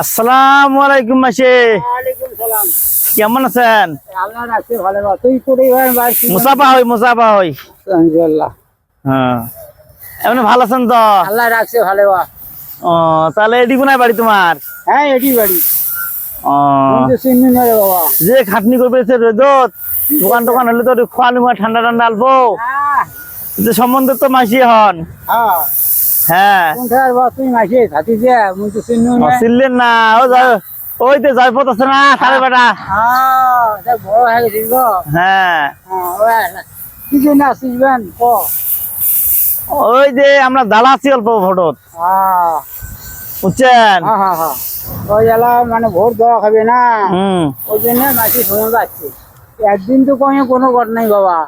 আসসালামু আলাইকুম মাসে। ওয়ালাইকুম সালাম। কেমন আছেন? আল্লাহ রাখছে ভালো। তুই করে বাড়ছি মুসাফা হই। আলহামদুলিল্লাহ। হ্যাঁ, এমনি ভালো আছেন তো? আল্লাহ রাখছে ভালো। ও তাহলে এটি কোনায় বাড়ি তোমার? হ্যাঁ এটি বাড়ি। ও চিনি না রে বাবা। যে খাটনি করবে রোদত দোকান টোকান হলে তো খোয়ানো ঠান্ডা ঠান্ডা আলবো। যে সম্বন্ধে তো মাসি হন। হ্যাঁ হ্যাঁ তুই মাসে থাকি যে মুই তো চিনি না। চিনলেন না? ওই তো জয়পথ আছে না সাড়ে বেটা। বড় হয়ে গেছিস গো। হ্যাঁ কি জন্য আসিসবেন ক? ওই যে আমরা দাঁড়াচ্ছি অল্প ভোটত, বুঝছেন? ওই এলা মানে ভোট দেওয়া খাবে না, হুম ওই জন্য মাসি সময় পাচ্ছে। একদিন তো কোনো ঘটনা নাই বাবা।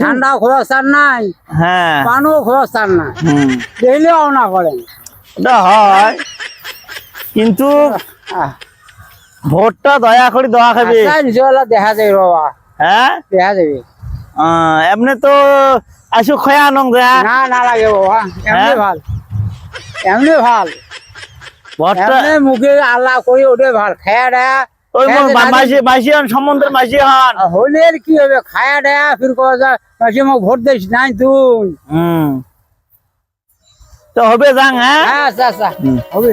ঠান্ডা খরচ আর নাই, হ্যাঁ পানও খরচ আর নাই, দেখলেও না করেন। ওটা হয়, কিন্তু ভোটটা দয়া করে দেওয়া খাবে। দেখা যাবে বাবা, হ্যাঁ দেখা যাবে। এমনি তো আসু খয়া নং না না লাগে বাবা, এমনি ভাল, এমনি ভাল। ভোটটা মুখে আল্লাহ করে ওঠে ভাল। খায়া দেয়া ওই মাসি হন, সম্বন্ধের মাসি হন হলে কি হবে? খায়া দেয়া ফির মাসি আমাকে ভোট দিস নাই তুই। তো হবে যাং। হ্যাঁ আচ্ছা আচ্ছা হবে।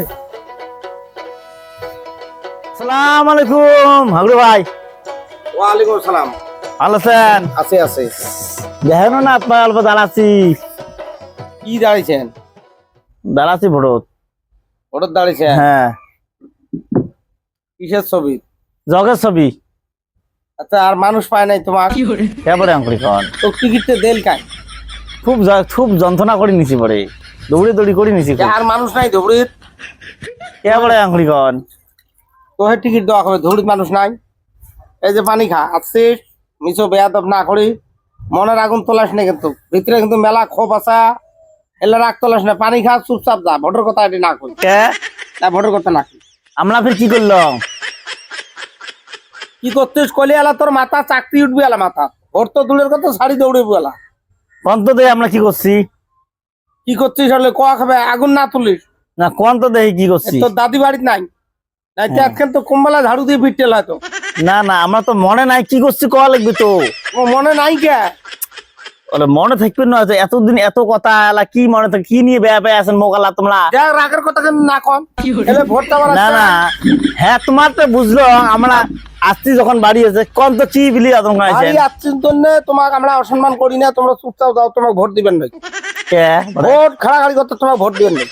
আসসালামু আলাইকুম হাগরু ভাই। ওয়ালাইকুম সালাম। ভালো আছেন? আছে আছে। দেখেন না আপনার অল্প দাঁড়াচ্ছি। কি দাঁড়িয়েছেন? দাঁড়াচ্ছি ভোটত। ওটার দাঁড়িয়েছেন? হ্যাঁ। কিসের ছবি? জগের ছবি। আচ্ছা, আর মানুষ পায় নাই তোমার? কেবরে আঙ্কুরি খান তো টিকিটটা দেল কাই? খুব যন্ত্রণা করে নিছি পরে, দৌড়ি দৌড়ি করে নিছি। আর মানুষ নাই ধৌড়ির? কেবরে আঙ্কুরি খান তোহে টিকিট দেওয়া হবে, ধৌড়ির মানুষ নাই। এই যে পানি খা আসছিস, মিছো বেয়াদব না করি। মনের আগুন তোলাস না, কিন্তু ভিতরে কিন্তু মেলা ক্ষোভ আসা, এলে রাগ তোলাস না। পানি খা, চুপচাপ যা। ভোটের কথা এটি না করি। না ভোটের কথা না। আমরা ফির কি করলাম? কি করছিস কলি এলা? তোর মাথা চাকরি উঠবি এলা মাথা। ভোট তো দূরের কথা, শাড়ি দৌড়বি এলা। কন্ত দেয় আমরা কি করছি? কি করছিস হলে ক খাবে? আগুন না তুলিস না, কন্ত দেয় কি করছি? তোর দাদি বাড়িতে নাই? আজকাল তো কুম্বালা ঝাড়ু দিয়ে পিটতেল হয়তো। না না, আমরা তো মনে নাই কি করছি কয়া লাগবে তো। মনে নাই কে? মনে থাকবে না, এতদিন এত কথা এলা কি মনে থাকে? কি নিয়ে বেয়া বেয়া আছেন মোকালা তোমরা? রাগের কথা কিন্তু না কম। ভোটটা না না, হ্যাঁ তোমার তো বুঝলো। আমরা আসছি যখন বাড়ি আছে কোন তো চি বিলি আসছেন জন্য তোমাকে আমরা অসম্মান করি না। তোমরা চুপচাপ যাও, তোমাকে ভোট দিবেন না। ভোট খাড়াখাড়ি করতে তোমাকে ভোট দিবেন না।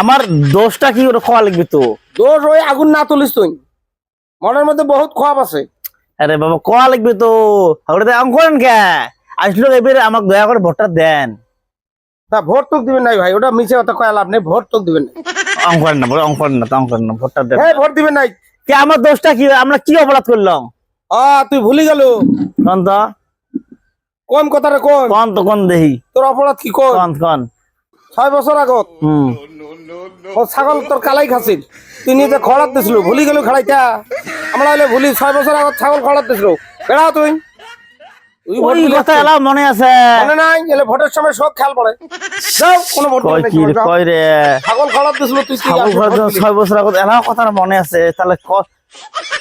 আমার দোষটা কি ওটা খাওয়া লাগবে তো? দোষ ওই আগুন না তুলিস তুই। মনের মধ্যে বহুত খোয়াব আছে। আরে বাবা কোয়া লাগবে তো, ওটা অঙ্ক করেন কে? আসলো এবারে আমাকে দয়া করে ভোটটা দেন। তা ভোট তোক দিবেন নাই ভাই, ওটা মিছে কথা কয়া লাভ নেই। ভোট তোক দিবেন না। অঙ্ক করেন না, অঙ্ক করেন না, অঙ্ক করেন না, ভোটটা দেন। ভোট দিবেন নাই কে? আমার দোষটা কি? আমরা কি অপরাধ করলাম? তুই ভুলি গেল কোন তো কোন কথাটা? কোন তো কোন দেহি তোর অপরাধ কি? কোন কোন 6 বছর আগত ও ছাগল তোর কালাই খাসিল, তুই নিয়ে যে খড়াত দিছিল, ভুলি গেল খাড়াইটা? আমরা হলে ভুলি? 6 বছর আগত ছাগল খড়াত দিছিল। বেড়া তুই কথা এলা মনে আছে? মনে নাই? এলে ভোটের সময় সব খেয়াল পড়ে। যাও, কোনো ভোট কই রে? ছাগল খড়াত দিছিল তুই। 6 বছর আগত এলা কথা মনে আছে? তাহলে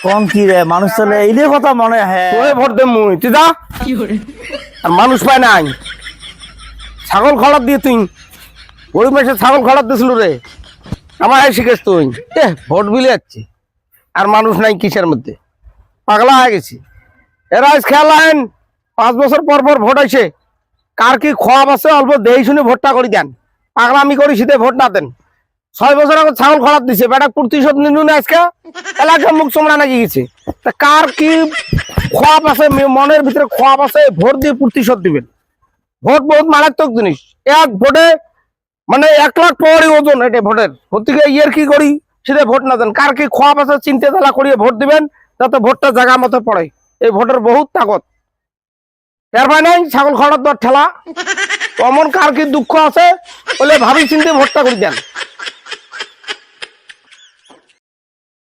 কোন কি রে মানুষ? তাহলে এই কথা মনে হয়। ভোট দে মুই, তুই যা। আর মানুষ পায় নাই, ছাগল খড়াত দিয়ে তুই গরিব মাসে ছাগল খড়াত দিছিল রে। আমার শিখেছ তুই। ভোট বিলে যাচ্ছে আর মানুষ নাই কিসের মধ্যে? পাগলা হয়ে গেছি। এরা আজ খেয়াল আইন 5 বছর পর পর ভোট আসে। কার কি খোয়াব আছে অল্প দেই শুনে ভোটটা করে দেন। পাগলা আমি করি শীতে ভোট না দেন। 6 বছর আগে ছাগল খড়াত দিছে, বেটা প্রতিশোধ নিনু না আজকে? এলাকার মুখ চোমড়া নাকি গেছে। তা কার কি খোয়াব আছে, মনের ভিতরে খোয়াব আছে, ভোট দিয়ে প্রতিশোধ দিবেন। ভোট বহুত মারাত্মক জিনিস। এক ভোটে মানে 1 লাখ পাওয়ারই ওজন এটা ভোটের। হতে ইয়ের কি করি সেটা ভোট না দেন। কার কি খোয়াব আছে চিন্তা ধারা করিয়ে ভোট দিবেন, যাতে ভোটটা জায়গা মতো পড়ে। এই ভোটের বহুত তাকত। এর ভাই নাই ছাগল খড়াত দর ঠেলা। অমন কার কি দুঃখ আছে বলে ভাবি চিন্তে ভোটটা করে দেন।